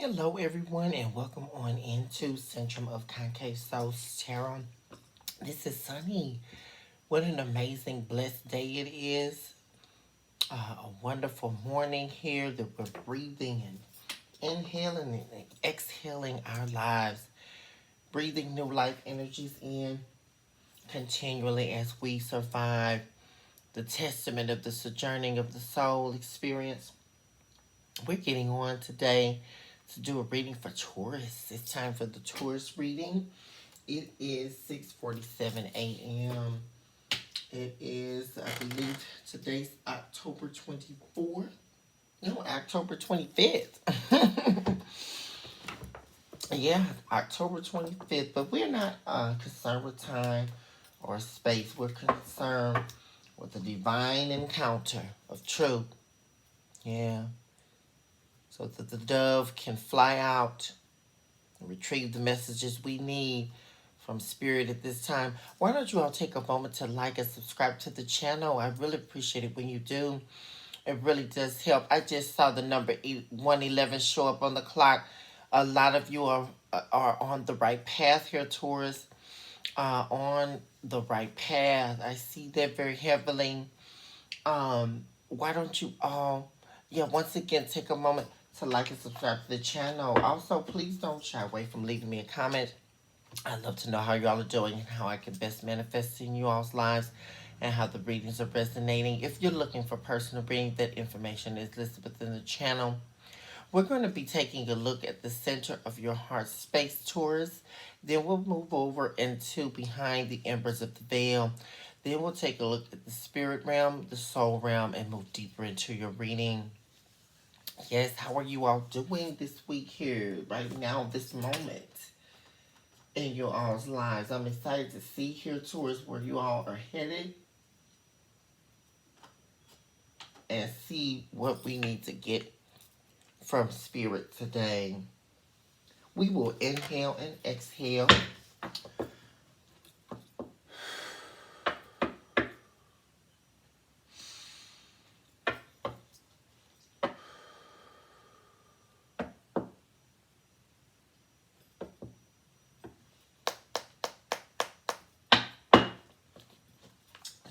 Hello, everyone, and welcome on into Centrum of Concave Souls Tarot. This is Sunny. What an amazing, blessed day it is. A wonderful morning here that we're breathing and inhaling and exhaling our lives, breathing new life energies in continually as we survive the testament of the sojourning of the soul experience. We're getting on today to do a reading for Taurus. It's time for the Taurus reading. It is 6:47 a.m. It is, I believe, today's October 24th. No, October 25th. Yeah, October 25th. But we're not concerned with time or space. We're concerned with the divine encounter of truth. Yeah. So that the dove can fly out and retrieve the messages we need from Spirit at this time. Why don't you all take a moment to like and subscribe to the channel? I really appreciate it when you do. It really does help. I just saw the number 111 show up on the clock. A lot of you are on the right path here, Taurus. On the right path. I see that very heavily. Why don't you all, once again, take a moment to like and subscribe to the channel. Also, please don't shy away from leaving me a comment. I'd love to know how y'all are doing and how I can best manifest in you all's lives and how the readings are resonating. If you're looking for personal reading, that information is listed within the channel. We're going to be taking a look at the center of your heart space, Taurus. Then we'll move over into behind the embers of the veil. Then we'll take a look at the spirit realm, the soul realm, and move deeper into your reading. Yes, how are you all doing this week here, right now, this moment in your all's lives? I'm excited to see here towards where you all are headed and see what we need to get from Spirit today. We will inhale and exhale.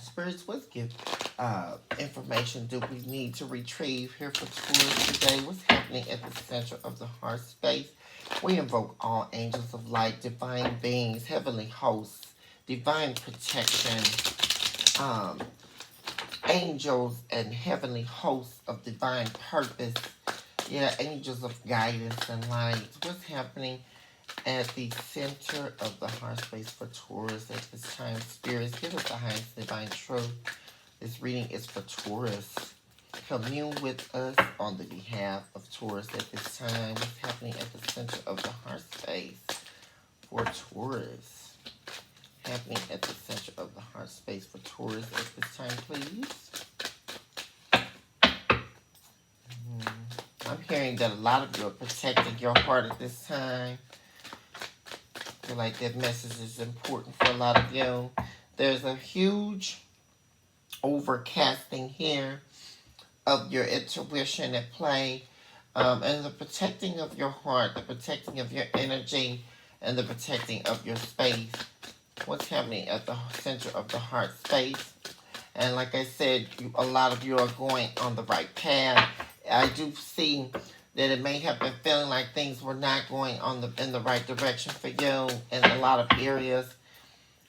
Spirits, what information do we need to retrieve here for Taurus today? What's happening at the center of the heart space? We invoke all angels of light, divine beings, heavenly hosts, divine protection, angels and heavenly hosts of divine purpose. Yeah, angels of guidance and light. What's happening at the center of the heart space for Taurus at this time? Spirits, give us the highest divine truth. This reading is for Taurus. Commune with us on the behalf of Taurus at this time. What's happening at the center of the heart space for Taurus? Happening at the center of the heart space for Taurus at this time, please. I'm hearing that a lot of you are protecting your heart at this time. I feel like that message is important for a lot of you. There's a huge overcasting here of your intuition at play, and the protecting of your heart, the protecting of your energy, and the protecting of your space. What's happening at the center of the heart space? And like I said, a lot of you are going on the right path. I do see that it may have been feeling like things were not going in the right direction for you in a lot of areas,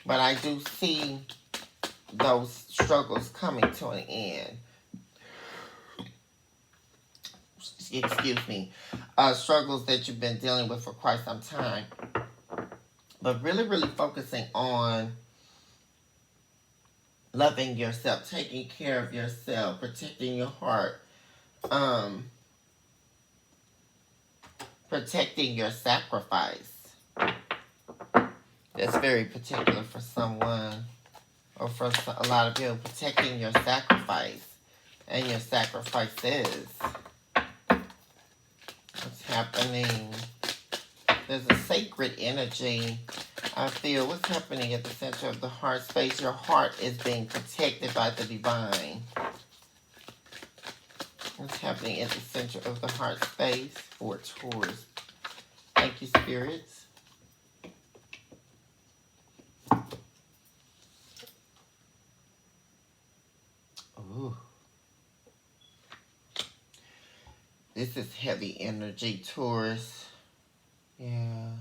but I do see those struggles coming to an end. Excuse me. Struggles that you've been dealing with for quite some time, but really focusing on loving yourself, taking care of yourself, protecting your heart, protecting your sacrifice. That's very particular for someone, or for a lot of you. Protecting your sacrifice and your sacrifices. What's happening? There's a sacred energy. I feel what's happening at the center of the heart space. Your heart is being protected by the divine. What's happening at the center of the heart space for Taurus? Thank you, spirits. Ooh. This is heavy energy, Taurus. Yeah.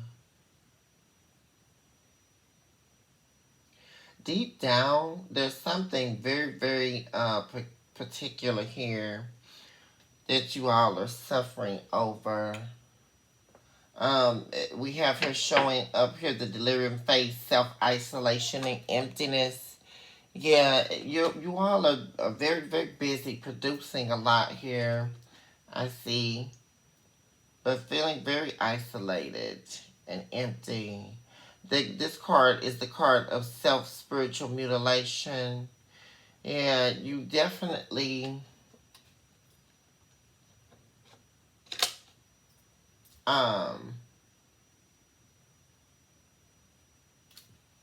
Deep down, there's something very, very particular here that you all are suffering over. We have her showing up here the delirium phase, self-isolation and emptiness. Yeah, you all are very, very busy producing a lot here, I see, but feeling very isolated and empty. This card is the card of self-spiritual mutilation. Yeah, you definitely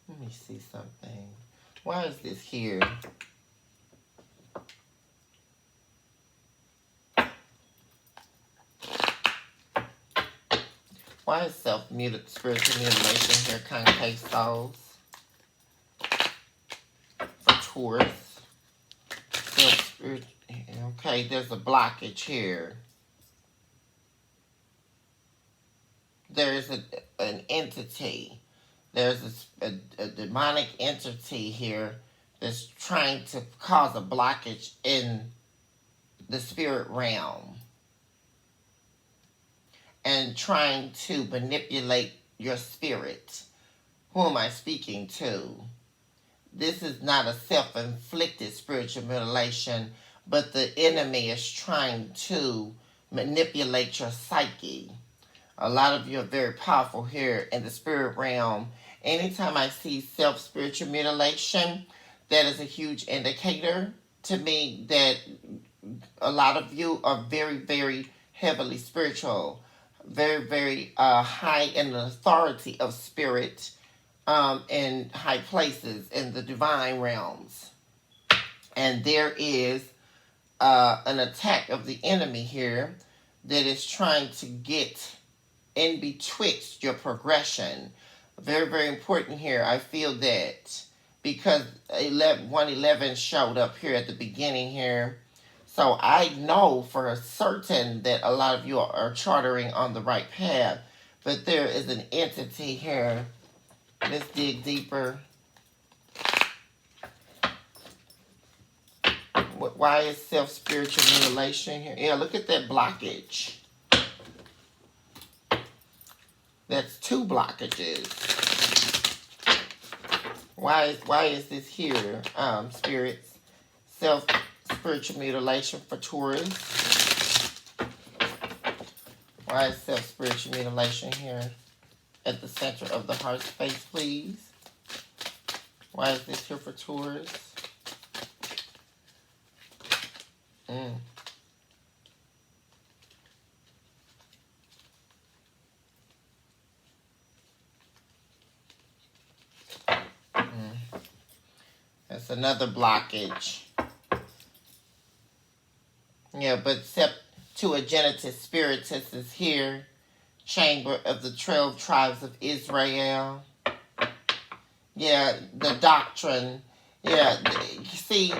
let me see something. Why is this here? Why is spiritual mutilation here, concave souls? For Taurus. Okay, there's a blockage here. There's an entity. There's a demonic entity here that's trying to cause a blockage in the spirit realm and trying to manipulate your spirit. Who am I speaking to? This is not a self-inflicted spiritual mutilation, but the enemy is trying to manipulate your psyche. A lot of you are very powerful here in the spirit realm. Anytime I see self-spiritual mutilation, that is a huge indicator to me that a lot of you are very, very heavily spiritual, very, very high in the authority of spirit, in high places in the divine realms. And there is an attack of the enemy here that is trying to get in betwixt your progression. Very, very important here. I feel that because 111 showed up here at the beginning here. So I know for certain that a lot of you are chartering on the right path. But there is an entity here. Let's dig deeper. Why is self-spiritual mutilation here? Yeah, look at that blockage. That's 2 blockages. Why is this here, spirits? Self-spiritual mutilation for Taurus. Why is self-spiritual mutilation here at the center of the heart space, please? Why is this here for Taurus? That's another blockage. Yeah, but Septuagentus Spiritus is here. Chamber of the 12 tribes of Israel. Yeah, the doctrine. Yeah, see,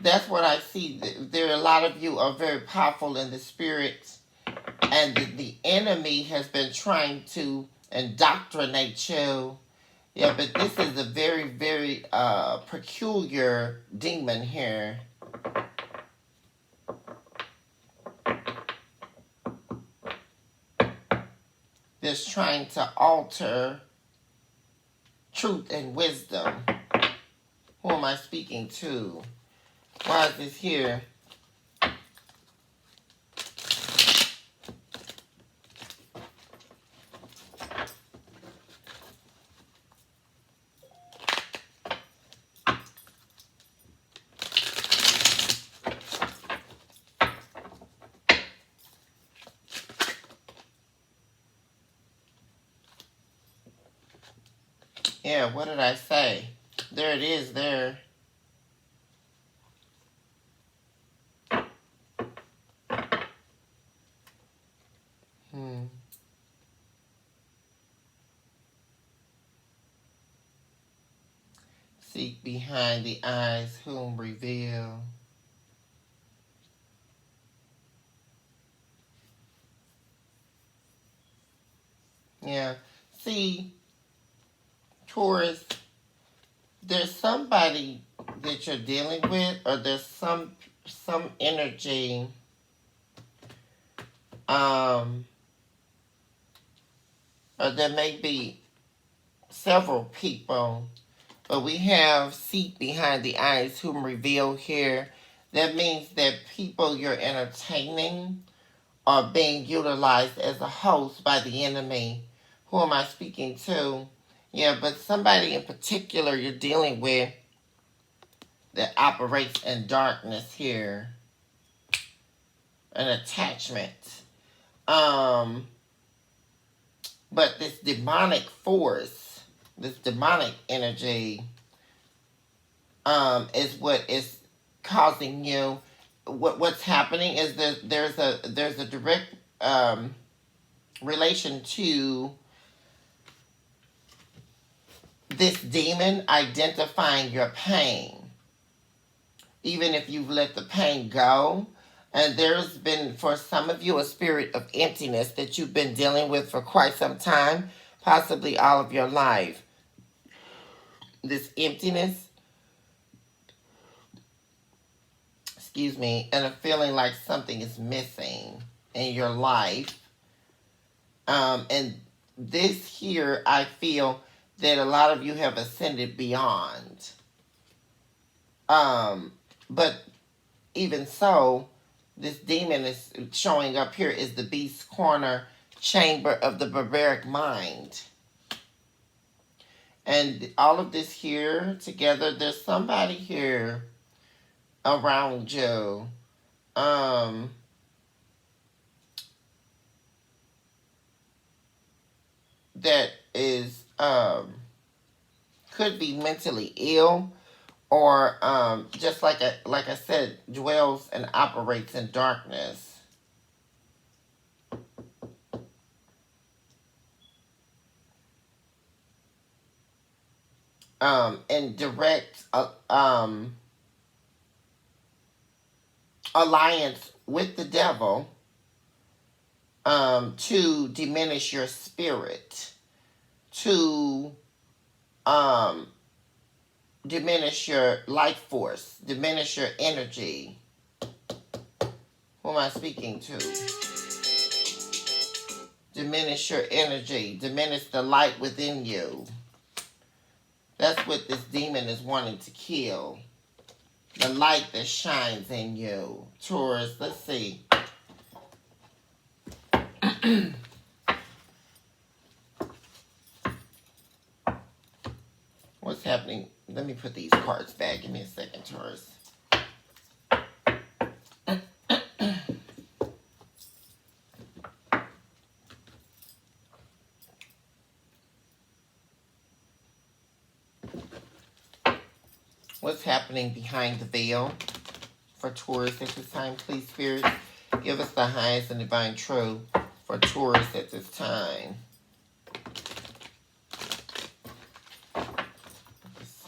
that's what I see. There are a lot of you are very powerful in the spirit, and the enemy has been trying to indoctrinate you. Yeah, but this is a very, very peculiar demon here. That's trying to alter truth and wisdom. Who am I speaking to? Why is this here? Yeah, what did I say? There it is there. Seek behind the eyes whom reveal. Yeah. See, Taurus, there's somebody that you're dealing with, or there's some energy, or there may be several people, but we have seek behind the eyes whom reveal here. That means that people you're entertaining are being utilized as a host by the enemy. Who am I speaking to? Yeah, but somebody in particular you're dealing with that operates in darkness here. An attachment. But this demonic force, this demonic energy, is what is causing you. What's happening is that there's a direct relation to this demon identifying your pain, even if you've let the pain go. And there's been, for some of you, a spirit of emptiness that you've been dealing with for quite some time, possibly all of your life. This emptiness, excuse me, and a feeling like something is missing in your life. And this here, I feel that a lot of you have ascended beyond. But even so, this demon is showing up here is the beast corner chamber of the barbaric mind. And all of this here together, there's somebody here around you. That is, could be mentally ill, or just like I said, dwells and operates in darkness. In direct alliance with the devil, to diminish your spirit, to diminish your life force, diminish your energy. Who am I speaking to? Diminish your energy, diminish the light within you. That's what this demon is wanting to kill. The light that shines in you. Taurus, let's see. What's happening? Let me put these cards back. Give me a second, Taurus. What's happening behind the veil for Taurus at this time? Please, Spirit, give us the highest and divine truth for Taurus at this time.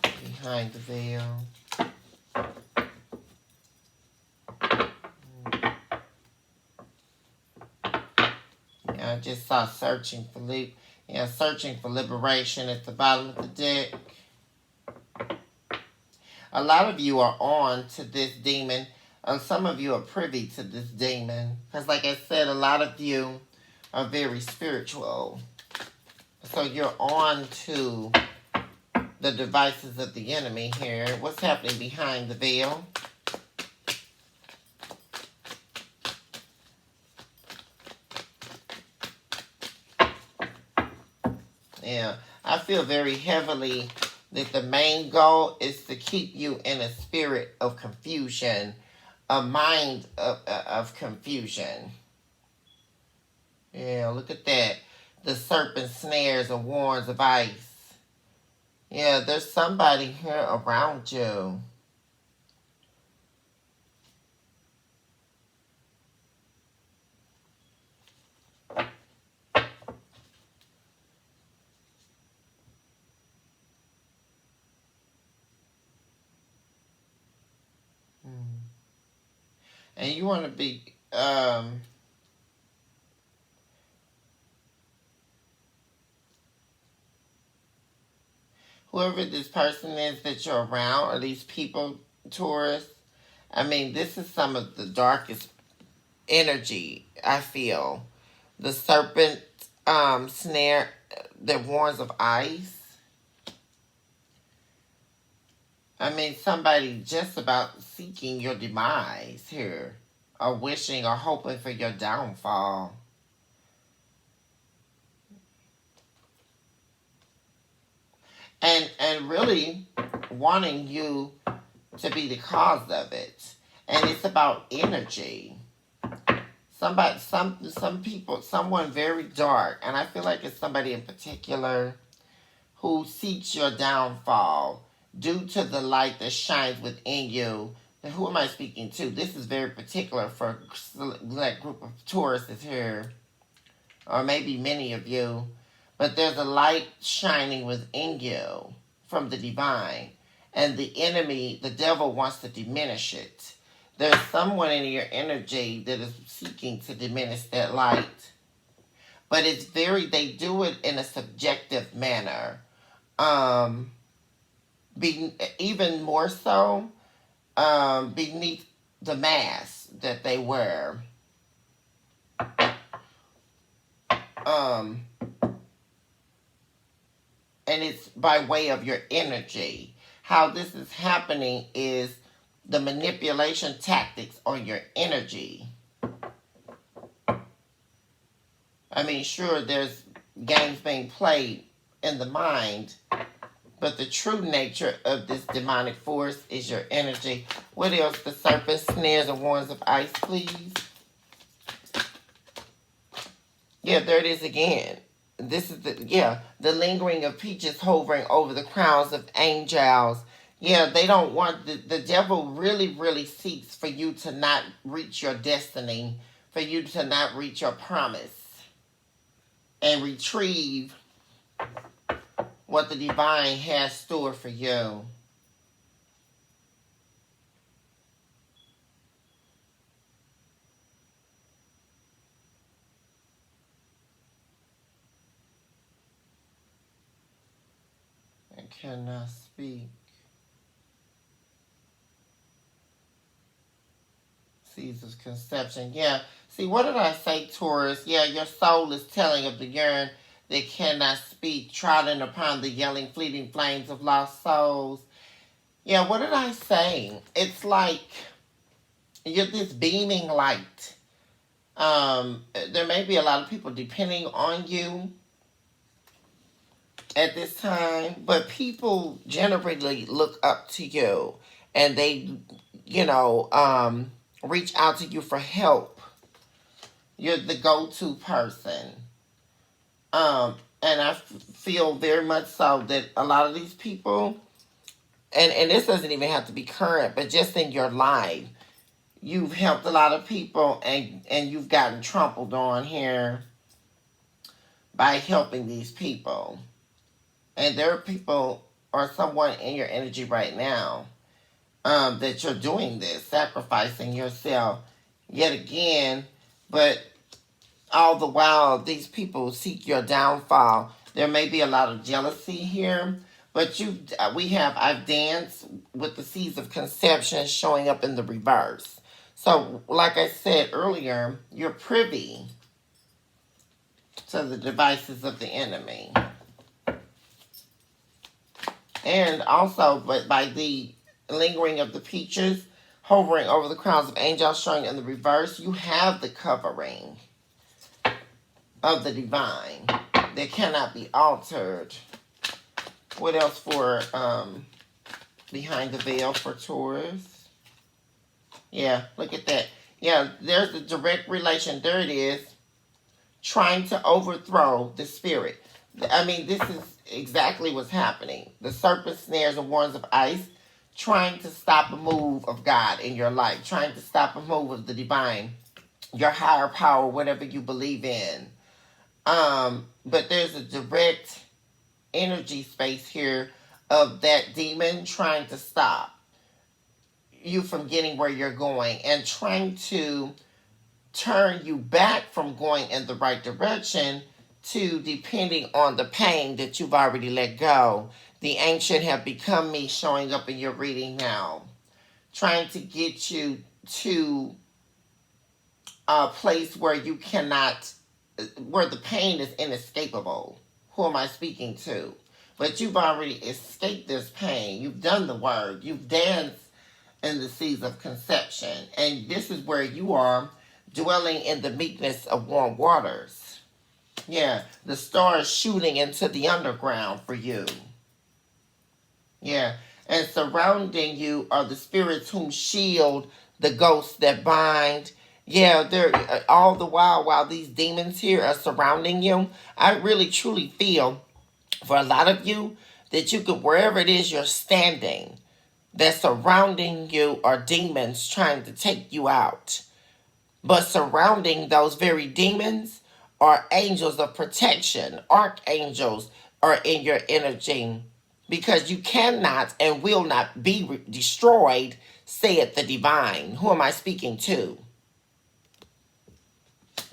Behind the veil. Yeah, I just saw searching for liberation at the bottom of the deck. A lot of you are on to this demon. Some of you are privy to this demon. Because like I said, a lot of you are very spiritual. So you're on to the devices of the enemy here. What's happening behind the veil? Yeah, I feel very heavily that the main goal is to keep you in a spirit of confusion, a mind of confusion. Yeah, look at that. The serpent snares and warns of ice. Yeah, there's somebody here around you. And you want to be, whoever this person is that you're around, or these people, Taurus, I mean, this is some of the darkest energy, I feel. The serpent snare that warns of ice. I mean, somebody just about seeking your demise here, or wishing or hoping for your downfall. And really wanting you to be the cause of it. And it's about energy. Some people, someone very dark, and I feel like it's somebody in particular who seeks your downfall due to the light that shines within you. And who am I speaking to? This is very particular for a select group of Tauruses here, or maybe many of you. But there's a light shining within you from the divine, and the enemy, the devil, wants to diminish it. There's someone in your energy that is seeking to diminish that light. But it's they do it in a subjective manner. Even more so, beneath the mask that they wear. And it's by way of your energy. How this is happening is the manipulation tactics on your energy. I mean, sure, there's games being played in the mind, but the true nature of this demonic force is your energy. What else? The serpent snares and warns of ice, please. Yeah, there it is again. This is the lingering of peaches hovering over the crowns of angels. Yeah, they don't want, the devil really seeks for you to not reach your destiny, for you to not reach your promise, and retrieve what the divine has stored for you. I cannot speak. Seeds of conception. Yeah. See, what did I say, Taurus? Yeah, your soul is telling of the yearn that cannot speak, trodden upon the yelling, fleeting flames of lost souls. Yeah, what did I say? It's like you're this beaming light. There may be a lot of people depending on you at this time, but people generally look up to you, and they, reach out to you for help. You're the go-to person. And I feel very much so that a lot of these people, and this doesn't even have to be current, but just in your life, you've helped a lot of people, and you've gotten trampled on here by helping these people. And there are people or someone in your energy right now that you're doing this, sacrificing yourself yet again, but all the while these people seek your downfall. There may be a lot of jealousy here, but I've danced with the seeds of conception showing up in the reverse. So, like I said earlier, you're privy to the devices of the enemy. And also, but by the lingering of the peaches hovering over the crowns of angels showing in the reverse, you have the covering of the divine that cannot be altered. What else for behind the veil for Taurus? Yeah, look at that. Yeah, there's the direct relation. There it is. Trying to overthrow the spirit. I mean, this is exactly what's happening. The serpent snares and warns of ice, trying to stop a move of God in your life, trying to stop a move of the divine, your higher power, whatever you believe in. But there's a direct energy space here of that demon trying to stop you from getting where you're going and trying to turn you back from going in the right direction to depending on the pain that you've already let go. The ancient have become me showing up in your reading now, trying to get you to a place where you cannot, where the pain is inescapable. Who am I speaking to? But you've already escaped this pain. You've done the work. You've danced in the seas of conception. And this is where you are dwelling in the meekness of warm waters. Yeah, the stars shooting into the underground for you. Yeah, and surrounding you are the spirits whom shield the ghosts that bind. Yeah, they're all the while these demons here are surrounding you. I really truly feel for a lot of you that you could, wherever it is you're standing, that surrounding you are demons trying to take you out. But surrounding those very demons are angels of protection. Archangels are in your energy, because you cannot and will not be destroyed, saith the divine. Who am I speaking to?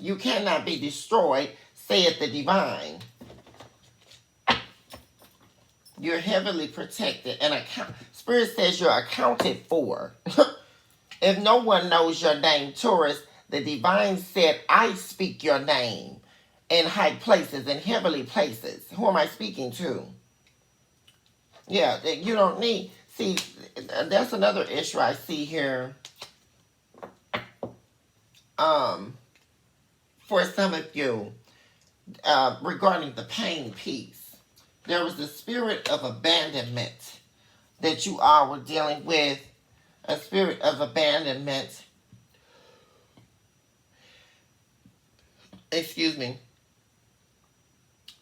You cannot be destroyed, saith the divine. You're heavily protected, and Spirit says you're accounted for. If no one knows your name, Taurus, the divine said, I speak your name in high places, in heavenly places. Who am I speaking to? Yeah, you don't need, see, that's another issue I see here. For some of you, regarding the pain piece, there was the spirit of abandonment that you all were dealing with, a spirit of abandonment. Excuse me.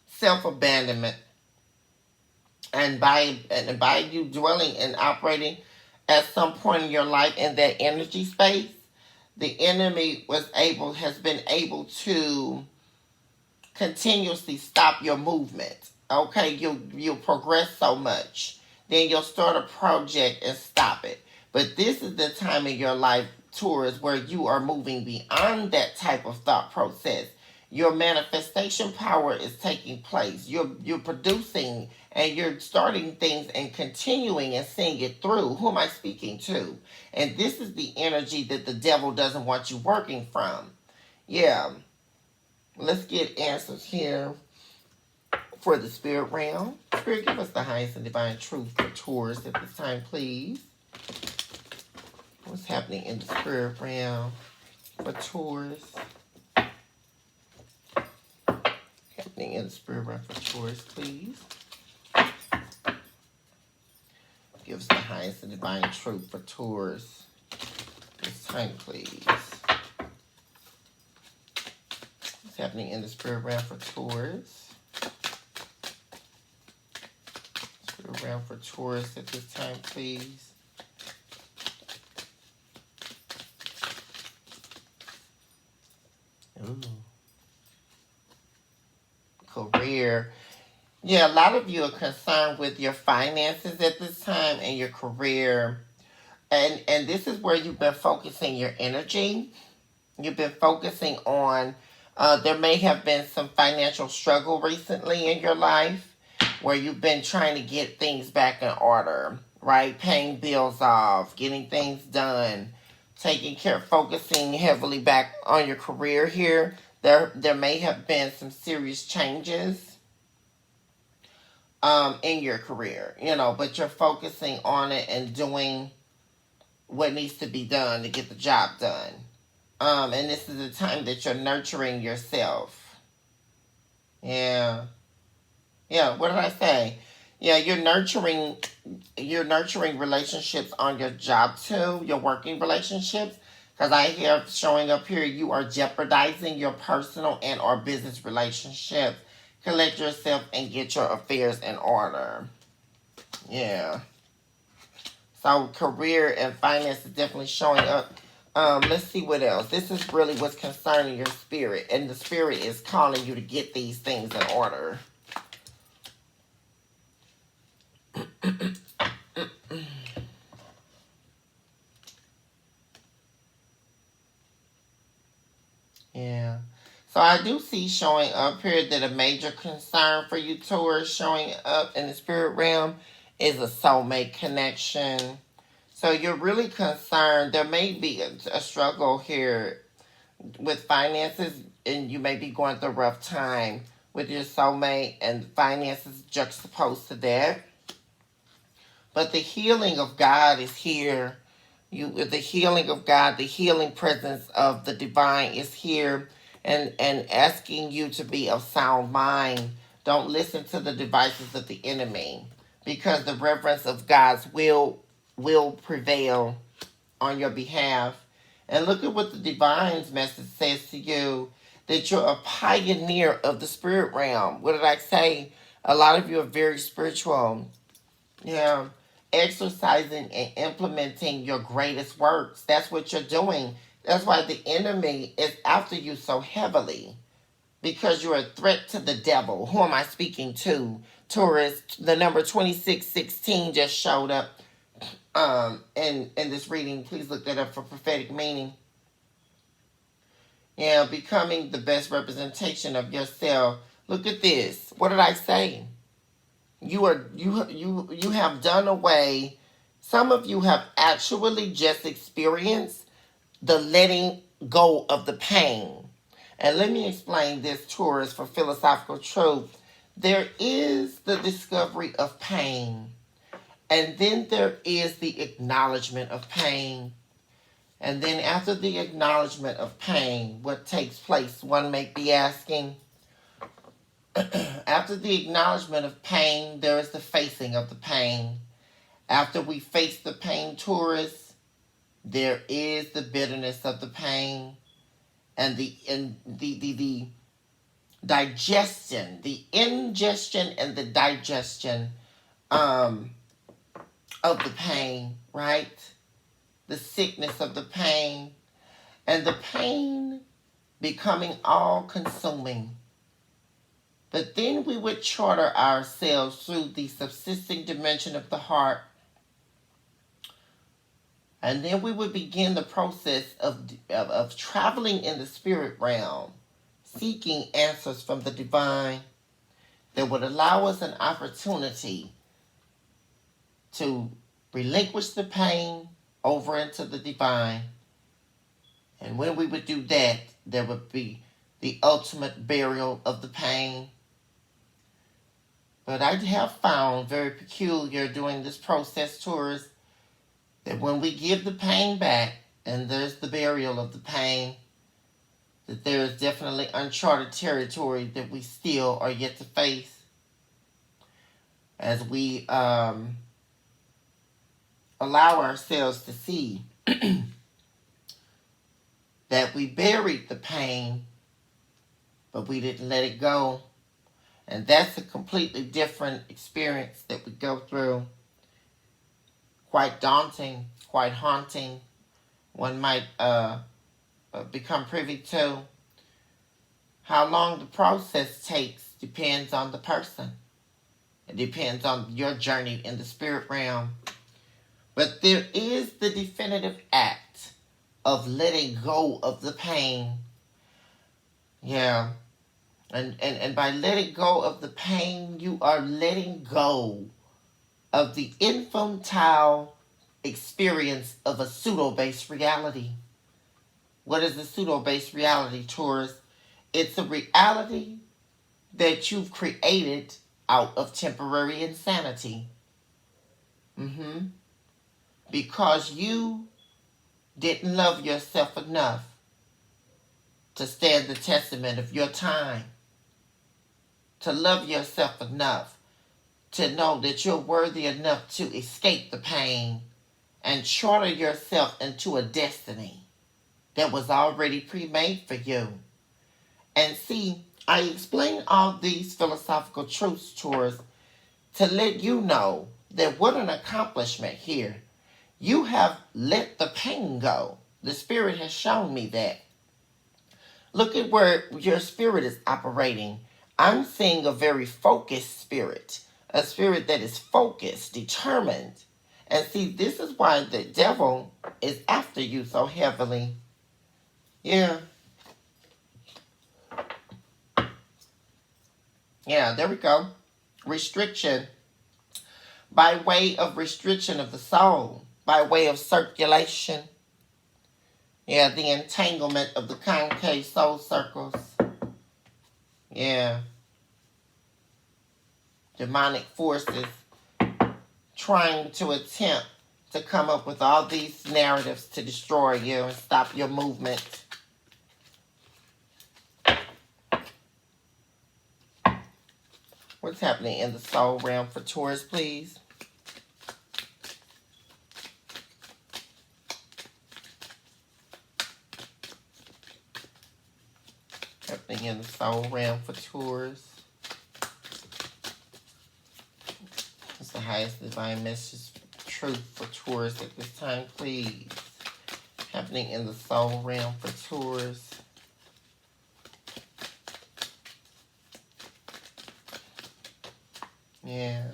Self-abandonment. And by you dwelling and operating at some point in your life in that energy space, the enemy has been able to continuously stop your movement. Okay, you'll progress so much. Then you'll start a project and stop it. But this is the time in your life, Taurus, where you are moving beyond that type of thought process. Your manifestation power is taking place. You're producing and you're starting things and continuing and seeing it through. Who am I speaking to? And this is the energy that the devil doesn't want you working from. Yeah. Let's get answers here for the spirit realm. Spirit, give us the highest and divine truth for Taurus at this time, please. What's happening in the spirit realm for Taurus? Happening in the spirit realm for Taurus, please. Give us the highest and divine truth for Taurus this time, please. What's happening in the spirit realm for Taurus? Spirit realm for Taurus at this time, please. Ooh. Career. Yeah, a lot of you are concerned with your finances at this time and your career. And this is where you've been focusing your energy. You've been focusing on, there may have been some financial struggle recently in your life where you've been trying to get things back in order, right? Paying bills off, getting things done, taking care, focusing heavily back on your career here. There may have been some serious changes in your career, but you're focusing on it and doing what needs to be done to get the job done. And this is the time that you're nurturing yourself. Yeah. Yeah, what did I say? Yeah, you're nurturing relationships on your job too, your working relationships. Because I hear showing up here, you are jeopardizing your personal and or business relationships. Collect yourself and get your affairs in order. Yeah. So career and finance is definitely showing up. Let's see what else. This is really what's concerning your spirit. And the spirit is calling you to get these things in order. I do see showing up here that a major concern for you, Taurus, showing up in the spirit realm is a soulmate connection. So you're really concerned. There may be a struggle here with finances, and you may be going through a rough time with your soulmate, and finances juxtaposed to that. But the healing of God is here. The healing of God, the healing presence of the divine is here, and asking you to be of sound mind. Don't listen to the devices of the enemy, because the reverence of God's will prevail on your behalf. And look at what the divine's message says to you, that you're a pioneer of the spirit realm. What did I say? A lot of you are very spiritual. Yeah. Exercising and implementing your greatest works. That's what you're doing. That's why the enemy is after you so heavily, because you're a threat to the devil. Who am I speaking to? Taurus, the number 2616 just showed up in this reading. Please look that up for prophetic meaning. Yeah, becoming the best representation of yourself. Look at this. What did I say? You have done away. Some of you have actually just experienced the letting go of the pain. And let me explain this, Taurus, for philosophical truth. There is the discovery of pain, and then there is the acknowledgement of pain. And then after the acknowledgement of pain, what takes place? One may be asking, after the acknowledgement of pain, there is the facing of the pain. After we face the pain, Taurus, there is the bitterness of the pain, and the digestion, the ingestion and the digestion of the pain, right? The sickness of the pain, and the pain becoming all-consuming. But then we would charter ourselves through the subsisting dimension of the heart, and then we would begin the process of traveling in the spirit realm, seeking answers from the divine that would allow us an opportunity to relinquish the pain over into the divine. And when we would do that, there would be the ultimate burial of the pain. But I have found very peculiar during this process, Taurus, that when we give the pain back, and there's the burial of the pain, that there is definitely uncharted territory that we still are yet to face. As we allow ourselves to see that we buried the pain, but we didn't let it go. And that's a completely different experience that we go through. Quite daunting, quite haunting. One might become privy to. How long the process takes depends on the person. It depends on your journey in the spirit realm. But there is the definitive act of letting go of the pain. Yeah. And by letting go of the pain, you are letting go of the infantile experience of a pseudo-based reality. What is a pseudo-based reality, Taurus? It's a reality that you've created out of temporary insanity. Because you didn't love yourself enough to stand the testament of your time. To love yourself enough to know that you're worthy enough to escape the pain and charter yourself into a destiny that was already pre-made for you. And see, I explain all these philosophical truths, Taurus, to let you know that what an accomplishment here. You have let the pain go. The Spirit has shown me that. Look at where your spirit is operating. I'm seeing a very focused spirit. A spirit that is focused, determined. And see, this is why the devil is after you so heavily. Yeah. Yeah, there we go. Restriction. By way of restriction of the soul. By way of circulation. Yeah, the entanglement of the concave soul circles. Yeah. Demonic forces trying to attempt to come up with all these narratives to destroy you and stop your movement. What's happening in the soul realm for Taurus, please? Happening in the soul realm for Taurus. What's the highest divine message truth for Taurus at this time, please? Happening in the soul realm for Taurus. Yeah.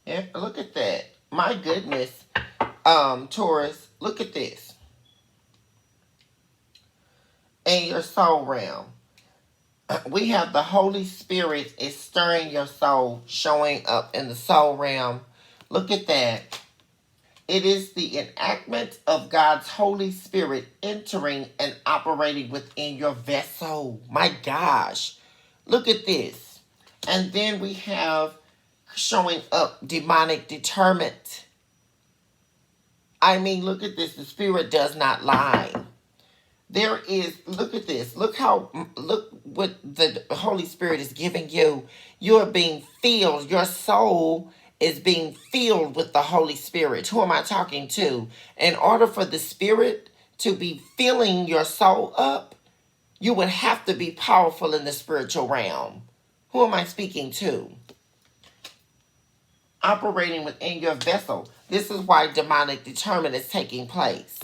Yeah, look at that. My goodness. Taurus, look at this. In your soul realm, we have the Holy Spirit is stirring your soul, showing up in the soul realm. Look at that. It is the enactment of God's Holy Spirit entering and operating within your vessel. My gosh. Look at this. And then we have showing up demonic deterrent. I mean, look at this. The Spirit does not lie. There is, look at this. Look what the Holy Spirit is giving you. You are being filled. Your soul is being filled with the Holy Spirit. Who am I talking to? In order for the Spirit to be filling your soul up, you would have to be powerful in the spiritual realm. Who am I speaking to? Operating within your vessel. This is why demonic deterrent is taking place.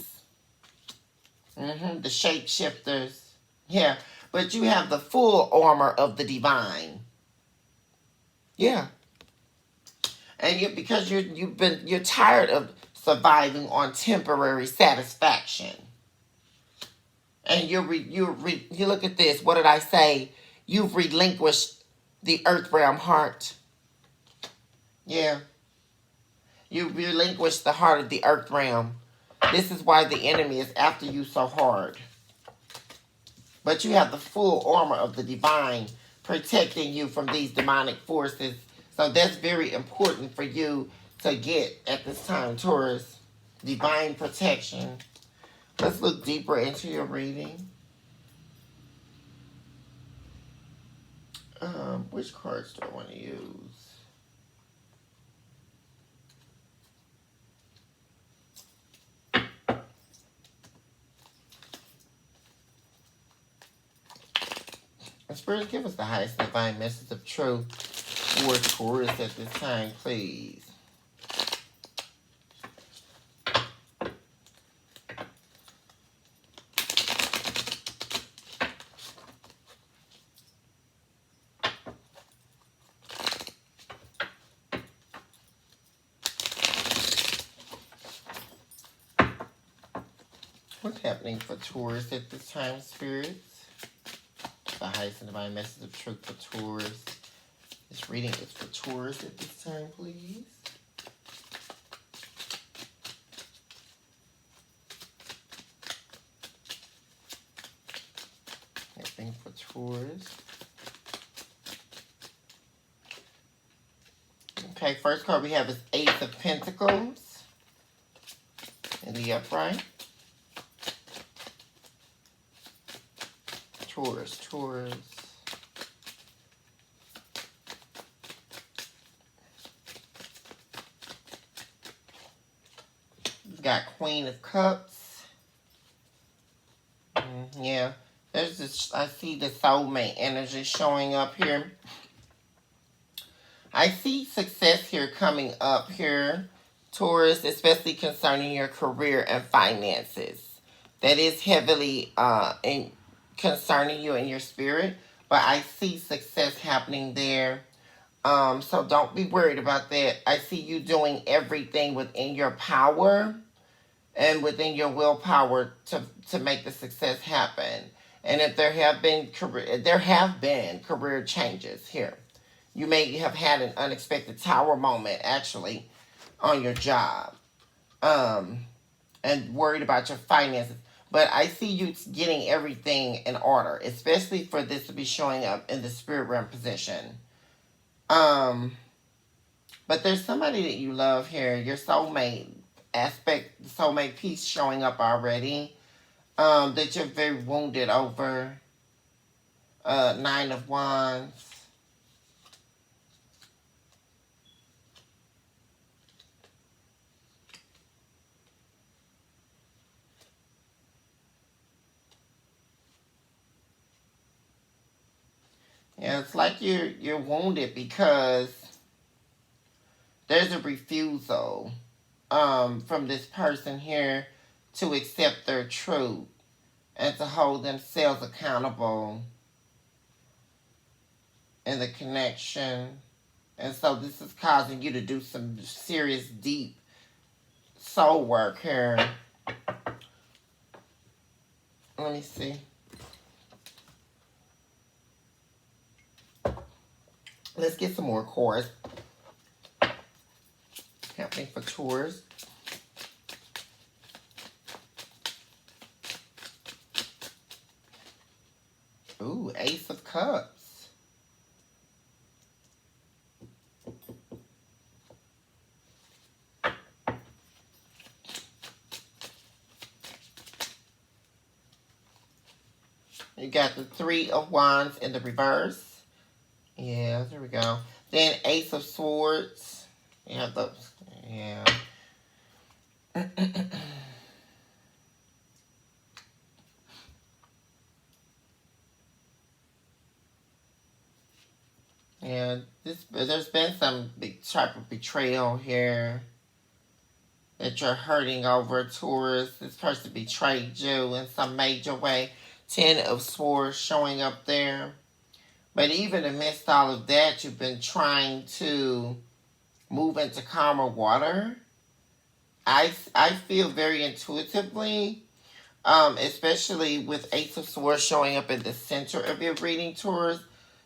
The shapeshifters. Yeah. But you have the full armor of the divine. Yeah. And because you're tired of surviving on temporary satisfaction. And you look at this. What did I say? You've relinquished the earth realm heart. Yeah. You relinquished the heart of the earth realm. This is why the enemy is after you so hard. But you have the full armor of the divine protecting you from these demonic forces. So that's very important for you to get at this time, Taurus. Divine protection. Let's look deeper into your reading. Which cards do I want to use? Spirit, give us the highest divine message of truth for Taurus at this time, please. What's happening for Taurus at this time, spirits? The highest and divine message of truth for Taurus. This reading is for Taurus at this time, please. Anything for Taurus. Okay, first card we have is Ace of Pentacles in the upright. Taurus. We've got Queen of Cups. Yeah, there's this. I see the soulmate energy showing up here. I see success here coming up here, Taurus, especially concerning your career and finances. That is heavily concerning you and your spirit, but I see success happening there. So don't be worried about that. I see you doing everything within your power and within your willpower to make the success happen. And if there have been career changes here. You may have had an unexpected tower moment actually on your job. And worried about your finances. But I see you getting everything in order, especially for this to be showing up in the spirit realm position. Um, but there's somebody that you love here, your soulmate aspect, soulmate piece showing up already. That you're very wounded over. Nine of Wands. Yeah, it's like you're wounded because there's a refusal from this person here to accept their truth and to hold themselves accountable in the connection. And so this is causing you to do some serious, deep soul work here. Let me see. Let's get some more chords happening for Taurus. Ooh, Ace of Cups. You got the Three of Wands in the reverse. Yeah, there we go. Then Ace of Swords. You have those. Yeah. Yeah, there's been some big type of betrayal here that you're hurting over, Taurus. This person betrayed you in some major way. Ten of Swords showing up there. But even amidst all of that, you've been trying to move into calmer water. I feel very intuitively, especially with Ace of Swords showing up in the center of your reading, Taurus,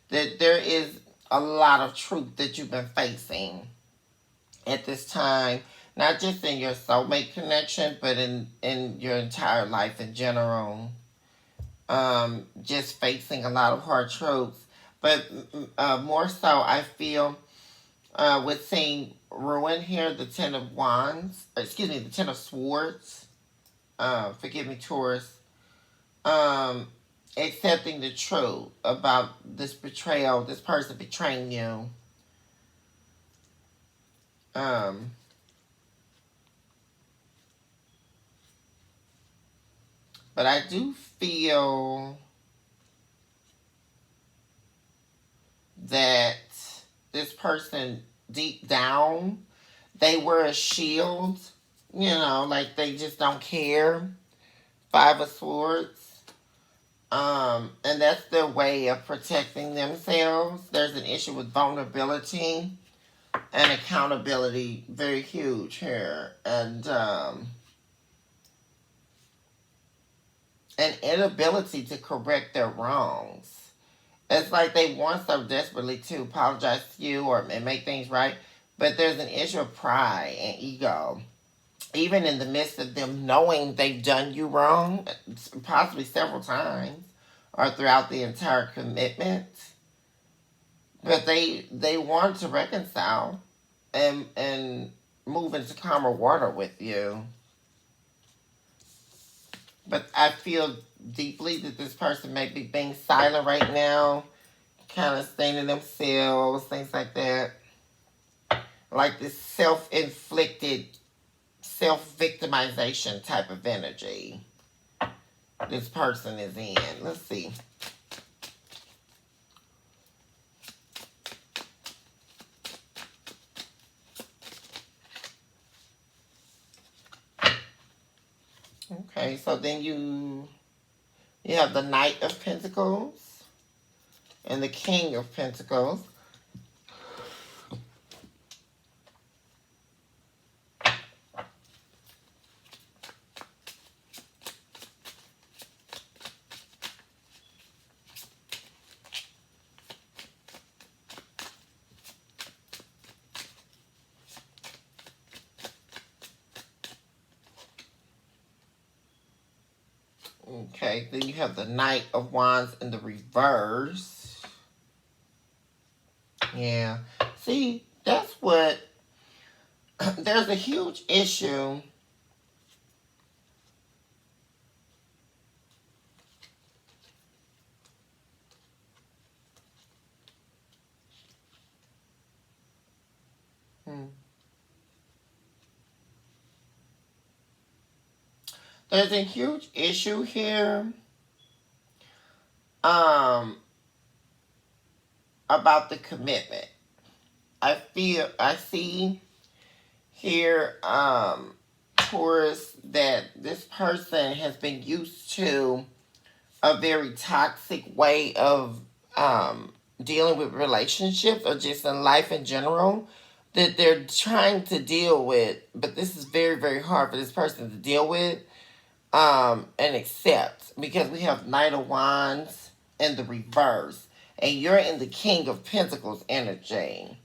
that there is a lot of truth that you've been facing at this time, not just in your soulmate connection, but in your entire life in general. Just facing a lot of hard truths. But more so, I feel with seeing ruin here, the Ten of Wands, excuse me, the Ten of Swords. Forgive me, Taurus. Um, Accepting the truth about this betrayal, this person betraying you. Um, but I do feel that this person deep down, they wear a shield, like they just don't care. Five of Swords. And that's their way of protecting themselves. There's an issue with vulnerability and accountability, very huge here. And an inability to correct their wrongs. It's like they want so desperately to apologize to you or make things right, but there's an issue of pride and ego. Even in the midst of them knowing they've done you wrong, possibly several times, or throughout the entire commitment, but they want to reconcile and move into calmer water with you. But I feel deeply that this person may be being silent right now, kind of staying in themselves, things like that. Like this self-inflicted, self-victimization type of energy this person is in. Let's see. Okay, so then you have the Knight of Pentacles and the King of Pentacles. Okay, then you have the Knight of Wands in the reverse. Yeah. See, that's what... There's a huge issue. Hmm. There's a huge issue here um, about the commitment. I see here, Taurus, that this person has been used to a very toxic way of dealing with relationships or just in life in general that they're trying to deal with, but this is very, very hard for this person to deal with and accept, because we have Knight of Wands in the reverse and you're in the King of Pentacles energy.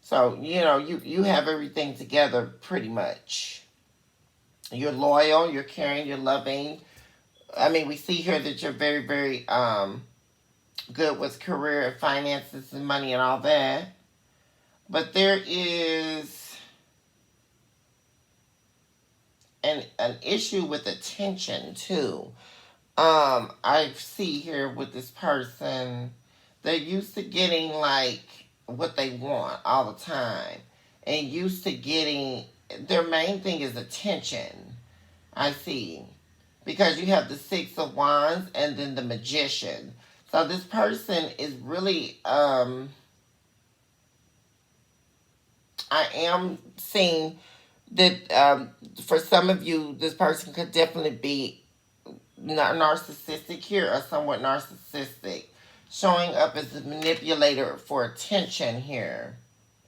So, you have everything together pretty much. You're loyal, you're caring, you're loving. I mean, we see here that you're very, very good with career and finances and money and all that. But there is an issue with attention too. I see here with this person, they're used to getting like what they want all the time, and used to getting, their main thing is attention. I see, because you have the Six of Wands and then the Magician. So this person is really I am seeing that for some of you, this person could definitely be narcissistic here, or somewhat narcissistic, showing up as a manipulator for attention here.